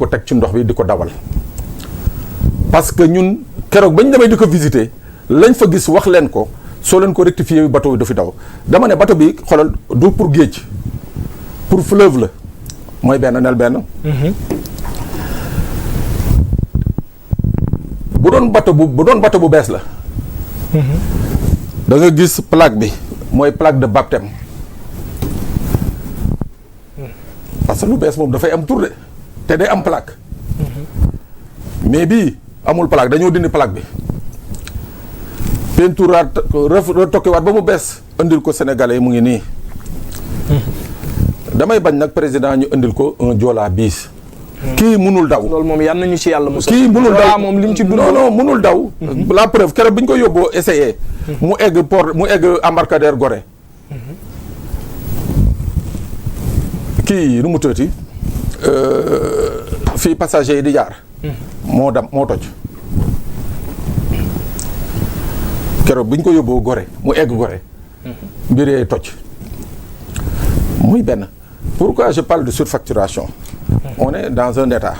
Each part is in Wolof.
ko teg ci ndox bi di ko dawal parce que ñun keroog bañ demee di ko visiter lañ fa gis wax leen ko soo leen ko rectifier bateau bi du fi daw dama ne bateau bi xoolal du pour géej pour fleuve la mooy benn nel benn. bu doon bateau bu bees la. da nga gis plaque bi mooy plaque de baptême parce que lu bees moom dafay am tour de te day am plaque. mais bii amul plaque dañoo dindi plaque bi. peinturaat retokkiwaat ba mu bees indil ko Sénégalais yi mu ngi nii. damay bañ nag président ñu indil ko un Joola bis. kii munul daw. loolu moom yal nañu ci yàlla musal. kii munul daw moom liñ ci dund. non munul daw. la preuve keroog bi ñu ko yóbboo essayé. mu egg embarcadère Gorée. kii nu mu tëti fii passager yi di jaar. moo toj. keroog bi ñu ko yóbboo Gorée mu egg Gorée. mbiree toj. muy benn. Pourquoi je parle de surfacturation? On est dans un état.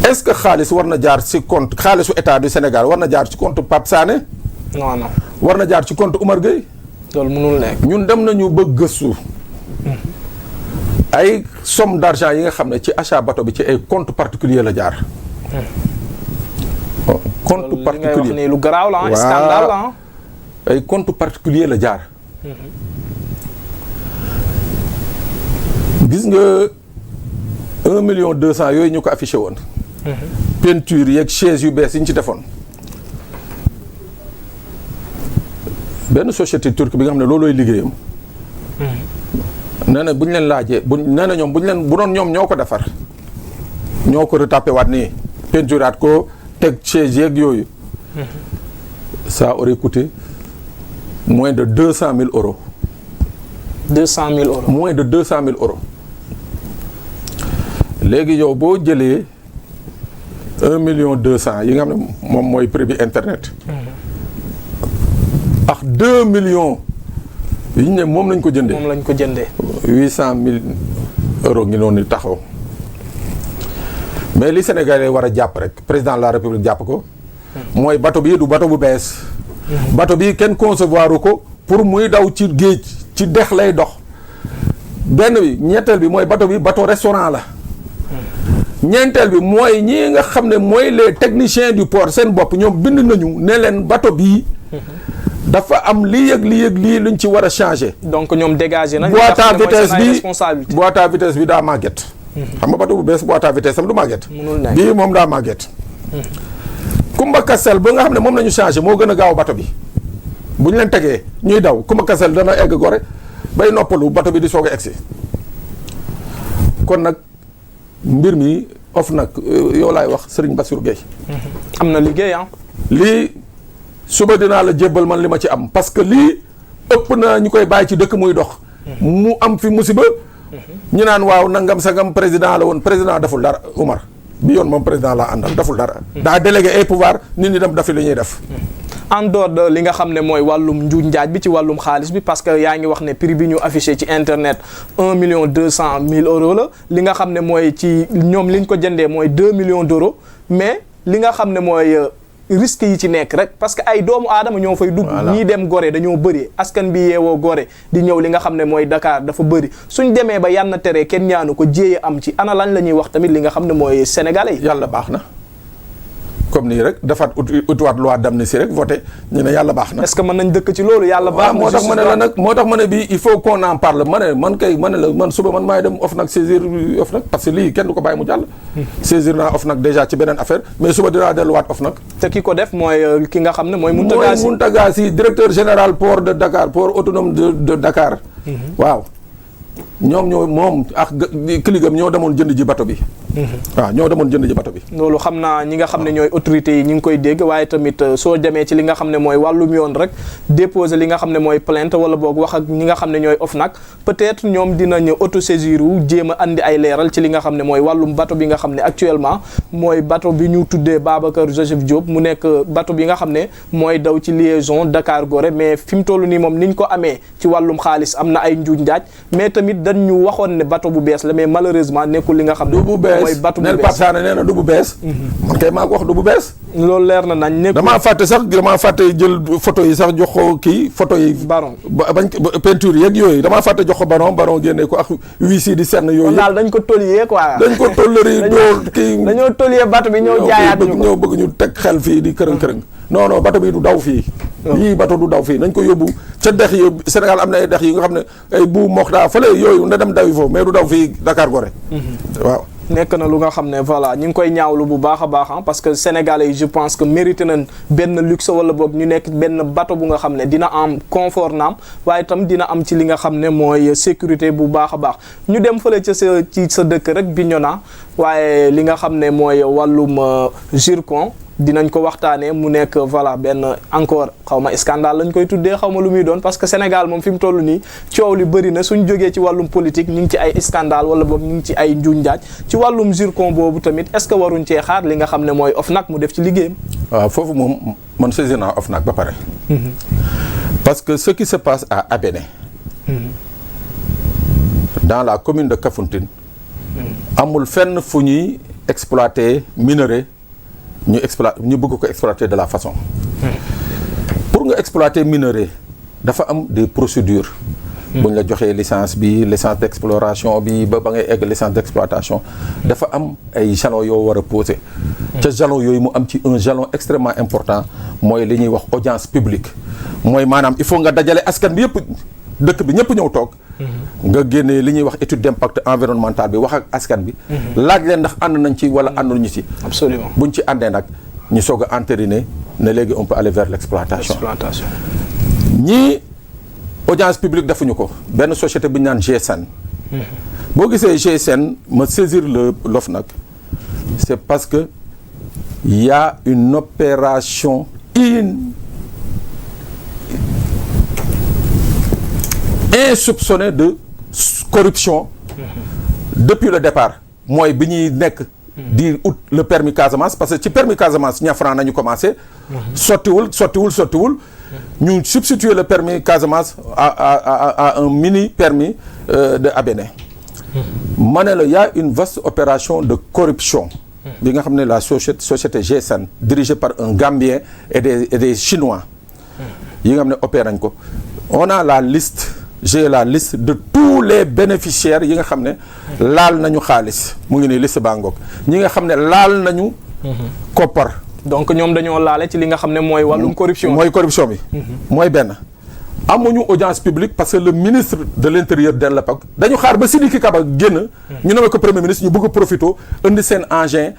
Est-ce que xaalis war na jaar ci compte xaalisu état du Sénégal war na jaar ci compte Pape Sané? Non. war na jaar ci compte Oumar Gueye? loolu mënul nekk. ñun dem nañu ba gëstu. ay somme d'argent yi nga xam ne ci achat bateau bi ci ay compte particulier la jaar. compte particulier li ngay wax nii lu garaaw la ah. scandale la ah. ay compte particulier la jaar. gis nga 1,2 million yooyu ñu ko affiché woon. peinture yeeg chaise yu bees yi ñu ci defoon. benn société turque bi nga xam ne loolooy liggéeyam. nee na bu ñu leen laajee nee na ñoom bu doon ñoom ñoo ko defar. ñoo ko retapé waat nii peinturaat ko teg chaise yeeg yooyu. ça aurait coûté moins de 200 000 euros. 200 000 euros. moins de 200 000 euros. léegi yow boo jëlee 1,2 million yi nga xam ne moom mooy prix bi internet. ak 2 millions yi ñu ne moom lañ ko jëndee. moom lañ ko jëndee. 800 000 euros ngi noonu taxaw. mais li Sénégalais war a jàpp rek président de la République jàpp ko. mooy bateau bii du bateau bu bees. bateau bii kenn concevoir ko pour muy daw ci géej ci dex lay dox. benn bi ñetteel bi mooy bateau bi bateau restaurant la. ñeenteel bi mooy ñii nga xam ne mooy les techniciens du port seen bopp ñoom bind nañu ne leen bateau bii. dafa am lii luñ ci war a changer. donc ñoom dégagé nañ. boîte à vitesse bi daa màgget. xam nga bateau bu bees boîte à vitesse am du màgget. bii moom daa màgget. Kumba Kasel ba nga xam ne moom la ñu changé moo gën a gaaw bateau bi bu ñu leen tegee ñuy daw Kumba Kasel dana egg Gorée bay noppalu bateau bi di soog a egsi kon nag mbir mi nag yow laay wax Serigne Bassirou Gueye. am na liggéey ah. lii suba dinaa la jébbal man li ma ci am parce que lii ëpp na ñu koy bàyyi ci dëkk muy dox. mu am fi musiba. ñu naan waaw nangam sangam président la woon président deful dara Oumar. bi yoon moom président laa àndal deful dara. daa délégué ay pouvoir nit ñi dem dafi li ñuy def. en dehors de li nga xam ne mooy wàllum njuuj njaaj bi ci wàllum xaalis bi parce que yaa ngi wax ne prix bi ñu affiché ci internet 1,2 million euros la li nga xam ne mooy ci ñoom liñ ko jëndee mooy 2 millions d'euros mais li nga xam ne mooy risque yi ci nekk rek parce que ay doomu aadama ñoo fay dugg. ñii dem Gorée dañoo bëri askan bi yeewoo Gorée di ñëw li nga xam ne mooy Dakar dafa bëri suñ demee ba yànn tere kenn ñaanu ko jéeye am ci ana lañ la ñuy wax tamit li nga xam ne mooy sénégalais yi. yàlla baax na comme nii rek dafa utiwaat loi d'amnistie rek voté ñu ne yàlla baax na. est-ce que mën nañ dëkk ci loolu yàlla baax na. moo tax ma ne la nag moo tax ma ne bii il faut qu'on en parle ma ne man suba man maay dem OFNAC saisir OFNAC parce que lii kenn du ko bàyyi mu jàll. saisir naa OFNAC déjà ci beneen affaire mais suba dinaa delluwaat OFNAC. te ki ko def mooy ki nga xam ne mooy. Mountaga Sy directeur général port de Dakar port autonome de Dakar. waaw ñoom ñoo moom ak kiligam ñoo demoon jënd ji bato bi. waaw ñoo demoon jënd ji bato bi. loolu xam naa ñi nga xam ne ñooy autorités yi ñu ngi koy dégg waaye tamit soo demee ci li nga xam ne mooy wàllum yoon rek déposer li nga xam ne mooy plainte wala boog wax ak ñi nga xam ne ñooy OFNAC peut-être ñoom dinañu autosaisir wu jéem a andi ay leeral ci li nga xam ne mooy wàllum bato bi nga xam ne actuellement mooy bato bi ñu tuddee Babacar Joseph Diop mu nekk bato bi nga xam ne mooy daw ci liaison Dakar Gorée mais fi mu toll nii moom niñ ko amee ci wàllum xaalis am na ay njuuj njaaj mais tamit dañ ñu waxoon ne bateau bu bees la mais malheureusement nekkul li nga xam ne du bu bees mooy bateau bu neel bees. Pape Sané nee na du bu bees man kay maa ko wax du bu bees loolu leer na nañ nekkul damaa fàtte jël photo yi sax jox ko kii photo yi baron bañ peinture yeeg yooyu damaa fàtte jox ko baron génne ko ak huissier di senn yooyu kon daal dañ ko toliyee quoi. dañ ko tolleri doo kii dañoo toliyee bateau bi ñëw jaayaat ñu ko ñoo bëgg ñu teg xel fii di kërëng non bateau bi du daw fii yii bateau du daw fii nañ ko yóbbu ca dex yi Sénégal am na ay dex yi nga xam ne ay bu moxtaa fële yooyu nda dem dawi foofu mais du daw fii Dakar Gorée waaw nekk na lu nga xam ne voilà ñu ngi koy ñaawlu bu baax a baax parce que sénégalais yi je pense que mérité nañ benn luxe wala boog ñu nekk benn bateau bu nga xam ne dina am confort naam waaye itam dina am ci li nga xam ne mooy sécurité bu baax a baax ñu dem fële ca sa dëkk rek Bignona waaye li nga xam ne mooy wàllum zircon dinañ ko waxtaanee mu nekk voilà benn encore xaw ma scandale lañ koy tuddee xaw ma lu muy doon parce que Sénégal moom fi mu toll nii coow li bëri na suñ jógee ci wàllum politique ñu ngi ci ay scandale wala boog ñu ngi ci ay njuuñ njaaj ci wàllum zircon boobu tamit est-ce que waruñ cee xaar li nga xam ne mooy OFNAC mu def ci liggéeyam. waaw foofu moom man saisir naa OFNAC ba pare. parce que ce qui se passe à Abéné. dans la commune de Kafountine. amul fenn fu ñuy exploiter minerai. ñu bëgg ko exploiter de la façon pour nga exploiter minerai dafa am des procédures bu ñu la joxee licence d'exploration bi ba ngay egg licence d'exploitation dafa am ay jalons yoo war a poser ca jalons yooyu mu am ci un jalon extrêmement important mooy li ñuy wax audience publique mooy maanaam il faut nga dajale askan bi yëpp dëkk bi ñëpp ñëw toog nga génnee li ñuy wax étude d'impact environnemental bi wax ak askan bi laaj leen ndax ànd nañ ci wala ànduñu ci absolument buñ ci àndee nag ñu soog a entériner ne léegi on peut aller vers l'exploitation ñii audience publique defuñu ko benn société bu ñu naan GSN boo gisee GSN ma saisir l'OFNAC c'est parce que y a une opération insoupçonnée de corruption depuis le départ mooy bi ñuy nekk di ut le permis Casamance parce que ci permis Casamance ñafran nañu commencé sottiwul ñu substituer le permis Casamance à un mini permis de Abéné ma ne la y a une vaste opération de corruption bi nga xam ne la société GSN dirigée par un Gambien et des Chinois yi nga xam ne opéré nañ ko on a la liste j'ai la liste de tous les bénéficiaires yi nga xam ne laal nañu xaalis mu ngi nii liste baa ngoog ñi nga xam ne laal nañu koppar donc ñoom dañoo laale ci li nga xam ne mooy wàllum corruption bi mooy benn amuñu audience publique parce que le ministre de l'intérieur de l'époque dañu xaar ba Sidiki Kaba génn ñu nommé ko premier ministre ñu bëgg a profito indi seen engin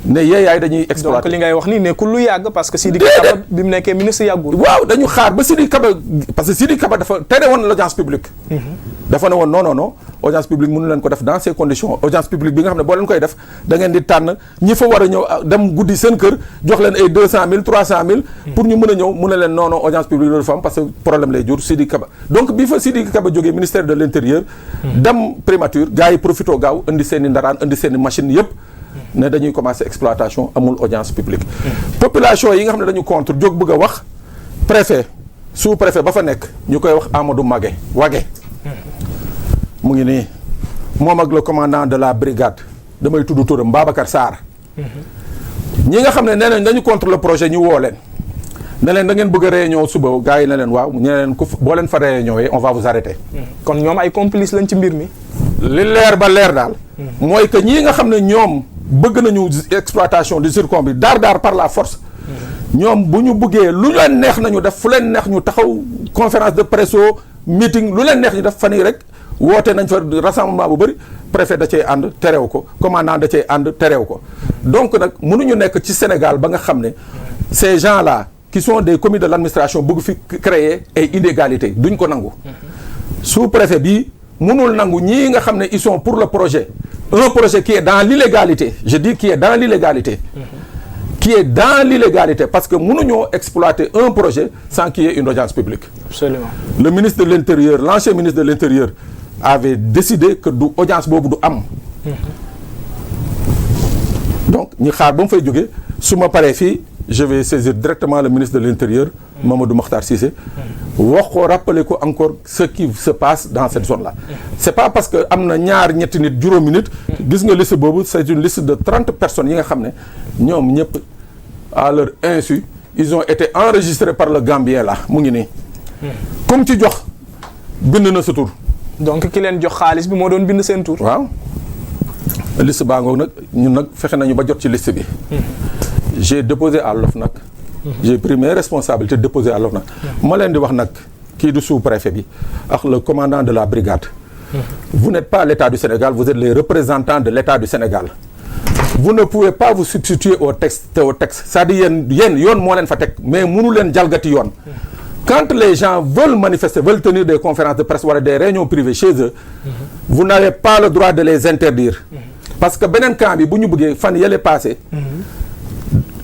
ne yeeyaay dañuy exploiter donc li ngay wax nii nekkul lu yàgg parce que Sidiki Kaba bi mu nekkee ministre yàggul waaw dañu xaar ba Sidiki Kaba parce que Sidiki Kaba dafa tere woon l'audience publique dafa ne woon non audience publique mënu leen ko def dans ces conditions audience publique bi nga xam ne boo leen koy def da ngeen di tànn ñi fa war a ñëw dem guddi seen kër jox leen ay 200 000 300 000 pour ñu mën a ñëw mu ne leen non audience publique loolu fa am parce que problème lay jur Sidiki Kaba donc bi fa Sidiki Kaba jógee ministère de l'intérieur dem primature gars yi profito gaaw indi seen i ndaraan indi seen i machine yëpp ne dañuy commencer exploitation amul audience publique population yi nga xam ne dañu contre jóg bëgg a wax préfet sous-préfet ba fa nekk ñu koy wax Amadou Wage mu ngi nii moom ak le commandant de la brigade damay tudd turam Babacar Sarr ñi nga xam ne nee nañ dañu contre le projet ñu woo leen ne leen da ngeen bëgg a réunion suba gars yi ne leen waaw ñu ne leen boo leen fa réunion yi on va vous arrêter. kon ñoom ay complices lañ ci mbir mi. li leer ba leer daal. mooy que ñii nga xam ne ñoom bëgg nañu exploitation du zircon bi daar par la force. ñoom bu ñu bëggee lu leen neex nañu def fu leen neex ñu taxaw conférence de presse meeting lu leen neex ñu def fan yii rek woote nañ fa rassemblement bu bëri préfet da cee ànd terew ko commandant da cee ànd terew ko donc nag mënuñu nekk ci Sénégal ba nga xam ne ces gens là qui sont des commis de l'administration bëgg fi créer ay inégalités duñ ko nangu sous-préfet bi mënul nangu ñii nga xam ne ils sont pour le projet un projet qui est dans l'illégalité je dis qui est dans l'illégalité qui est dans l'illégalité parce que mënuñoo exploiter un projet sans qu'il y ait une audience publique. Absolument. Le ministre de l'Intérieur, l'ancien ministre de l'Intérieur avait décidé que du audience boobu du am. Donc ñi xaar ba mu fay jógee su ma paree fii je vais saisir directement le ministre de l'Intérieur Mamadou Makhtar Cissé wax ko rappeler ko encore ce qui se passe dans cette zone là. C'est pas parce que am na ñaar ñetti nit juróomi nit. gis nga liste boobu c'est une liste de 30 personnes yi nga xam ne ñoom ñëpp à leur insu ils ont été enregistrés par le Gambien là mu ngi nii. comme ci jox bind na sa tur. donc ki leen jox xaalis bi moo doon bind seen tur. waaw liste baa ngoog nag ñun nag fexe nañu ba jot ci liste bi. j'ai déposé à l'OFNAC. j'ai pris mes responsabilités déposé à l'OFNAC. ma leen di wax nag kii du sous-préfet bi ak le commandant de la brigade. vous n'êtes pas l'État du Sénégal, vous êtes les représentants de l'État du Sénégal. Vous ne pouvez pas vous substituer au texte. C'est-à-dire yéen yoon moo leen fa teg mais mënu leen jalgati yoon. Quand les gens veulent manifester, veulent tenir des conférences de presse wala des réunions privées chez eux, vous n'avez pas le droit de les interdire. Parce que beneen camp bi bu ñu bëggee fan yële passé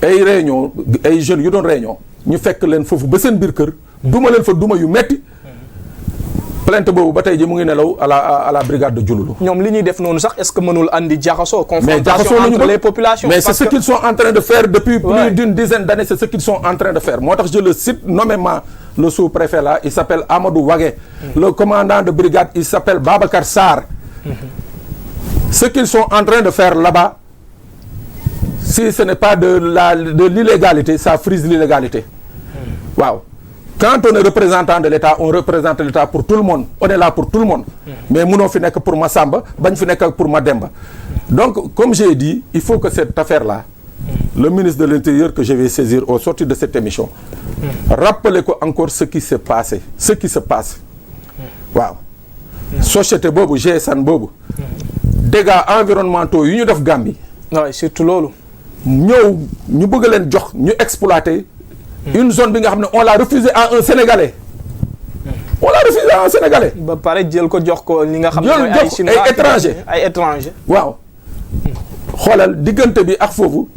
ay réunion ay jeunes yu doon réunion ñu fekk leen foofu ba seen biir kër duma leen fa duma yu metti plainte boobu ba tey ji mu ngi nelaw à la brigade de Diouloulou. ñoom li ñuy def noonu sax est-ce que mënul andi jaxasoo confrontation entre les populations. mais c'est ce qu'ils sont en train de faire depuis plus d'une dizaine d'années, c'est ce qu'ils sont en train de faire. moo tax je le cite nommément le sous-préfet là, il s'appelle Amadou Wagué. Le commandant de brigade, il s'appelle Babacar Sarr. Ce qu'ils sont en train de faire là-bas, si ce n'est pas de l'illégalité, ça frise l'illégalité. Waaw. Quand on est représentant de l'État, on représente l'État pour tout le monde. On est là pour tout le monde. Mais mënoo fi nekk pour Massamba, bañ fi nekk pour Mademba. Donc, comme j'ai dit, il faut que cette affaire-là, le ministre de l'Intérieur que je vais saisir au sortir de cette émission, rappelez encore ce qui s'est passé, ce qui se passe. Waaw. Société boobu, GSN boobu. Dégâts environnementaux yu ñu def Gambie. Oui, surtout loolu. ñëw ñu bëgg leen jox ñu exploiter une zone bi nga xam ne on l'a refusé à un Sénégalais. On l'a refusé à un Sénégalais. ba pare jël ko jox ko li nga xam ne mooy ay Chinois ay étrangers ay étrangers. waaw xoolal diggante bi ak foofu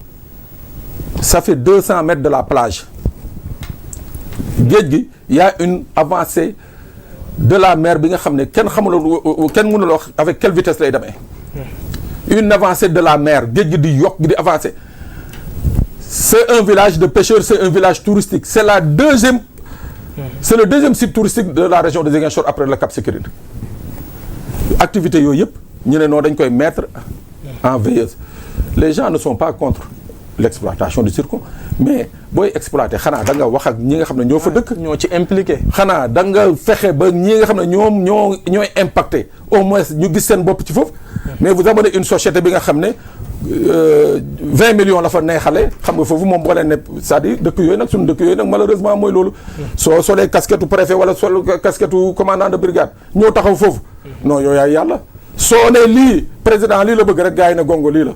ça fait 200 mètres de la plage. géej gi y a une avancée de la mer bi nga xam ne kenn xamuloo kenn mënul wax avec quelle vitesse lay demee. Une avancée de la mer géej gi di yokk di avancer. C'est un village de pêcheurs, c'est un village touristique. C'est le deuxième site touristique de la région de Ziguinchor après le Cap Skirring. Activité yooyu yëpp ñu ne noonu dañ koy mettre en veilleuse. Les gens ne sont pas contre l'exploitation du zircon, mais booy exploiter xanaa da nga wax ak ñi nga xam ne ñoo fa dëkk. ñoo ci impliqué. xanaa da nga fexe ba ñi nga xam ne ñooy impacté au moins ñu gis seen bopp ci foofu. mais vous amenez une société bi nga xam ne 20 millions la fa neexale xam nga foofu moom boo leen ne c'est-à-dire dëkk yooyu nag suñu dëkk yooyu nag malheureusement mooy loolu. soo solee casquette u préfet wala sol casquette u commandant de brigade ñëw taxaw foofu. non yow yaay yàlla. soo ne lii président lii la bëgg rek gars yi ne gongo lii la.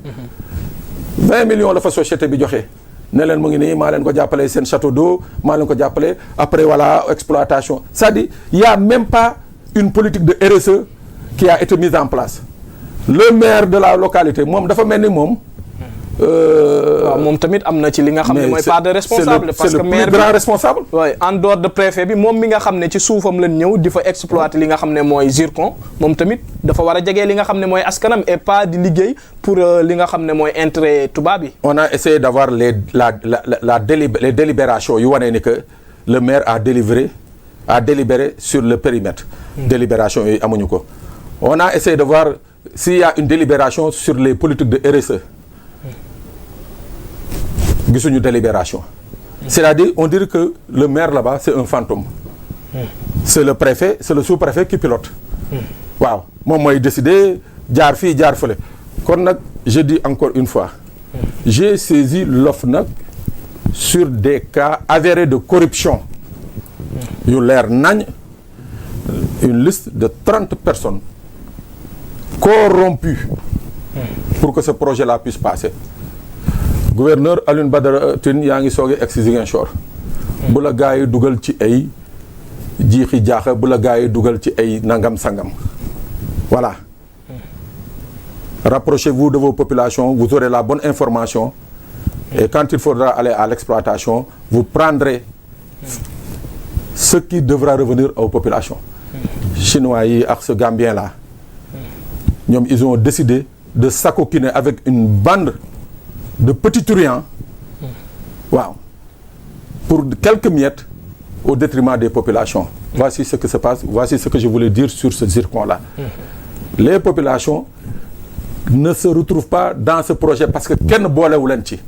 20 millions la fa société bi joxe. ne leen mu ngi nii maa leen ko jàppale seen château d'eau maa leen ko jàppale après voilà exploitation c'est-à-dire il y a même pas une politique de RSE qui a été mise en place. Le maire de la localité moom dafa mel ni moom. waaw moom tamit am na ci li nga xam ne mooy part de responsable. parce que maire c'est le plus grand responsable. oui en dehors de préfet bi moom mi nga xam ne ci suufam lañ ñëw di fa exploiter li nga xam ne mooy zircon moom tamit dafa war a jege li nga xam ne mooy askanam et pas di liggéey pour li nga xam ne mooy intérêt tubaab yi. On a essayé d'avoir les délibérations yu wane ni que le maire a délibéré sur le périmètre. Délibération yooyu amuñu ko. On a essayé de voir s'il y a une délibération sur les politiques de RSE. Gisuñu délibération. C'est-à-dire on dirait que le maire là-bas c'est un fantôme. C'est le préfet, c'est le sous-préfet qui pilote. waaw moom mooy décider jaar fii jaar fële. kon nag je dis encore une fois. J'ai saisi l'OFNAC sur des cas avérés de corruption. yu leer nañ. Une liste de 30 personnes corrompues pour que ce projet-là puisse passer. Gouverneur Alioune Badara Tine yaa ngi soogee egg si Ziguinchor. bu la gaa yi dugal ci ay jiixi jaaxa bu la gaa yi dugal ci ay nangam sangam. Voilà. Rapprochez-vous de vos populations, vous aurez la bonne information. Et quand il faudra aller à l'exploitation, vous prendrez ce qui devra revenir aux populations. Chinois yi ak ce Gambien là ñoom ils ont décidé de s'acoquiner avec une bande de petits truands waaw pour quelques miettes au détriment des populations. Voici ce qui se passe, voici ce que je voulais dire sur ce zircon-là. Les populations ne se retrouvent pas dans ce projet parce que kenn boolewu leen ci.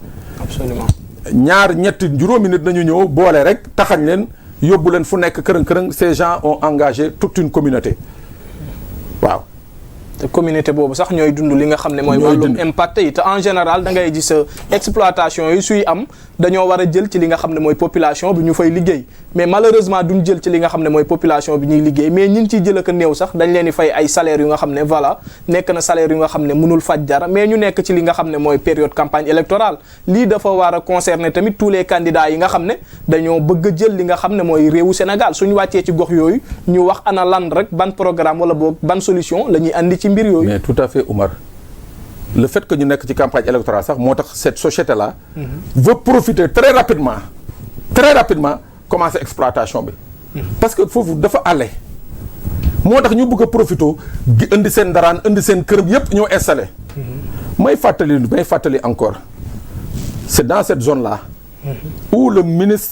Absolument. ñaar ñetti juróomi nit nañu ñëw boole rek taxañ leen yóbbu leen fu nekk kërëng-kërëng. Ces gens ont engagé toute une communauté waaw. te communauté boobu sax ñooy dund li nga xam ne mooy wàllum impact yi te en général da ngay gis exploitation yi suy am dañoo war a jël ci li nga xam ne mooy population bi ñu fay liggéey mais malheureusement duñ jël ci li nga xam ne mooy population bi ñuy liggéey mais ñin ciy jël ak néew sax dañ leen di fay ay salaires yu nga xam ne voilà nekk na salaire yu nga xam ne mënul faj dara mais ñu nekk ci li nga xam ne mooy période campagne électorale lii dafa war a concerner tamit tous les candidats yi nga xam ne dañoo bëgg a jël li nga xam ne mooy réewu Sénégal suñu wàccee ci gox yooyu ñu wax ana lan rek ban programme wala boog ban solution la ñuy andi ci mbir yooyu. Mais tout à fait, Oumar. Le fait que ñu nekk ci campagne électorale sax moo tax cette société là veut profiter très rapidement commencer exploitation bi parce que foofu dafa àlle moo tax ñu bëgg a profiter indi seen daraan indi seen kër yëpp ñoo installé may fàttali encore c'est dans cette zone là où le ministre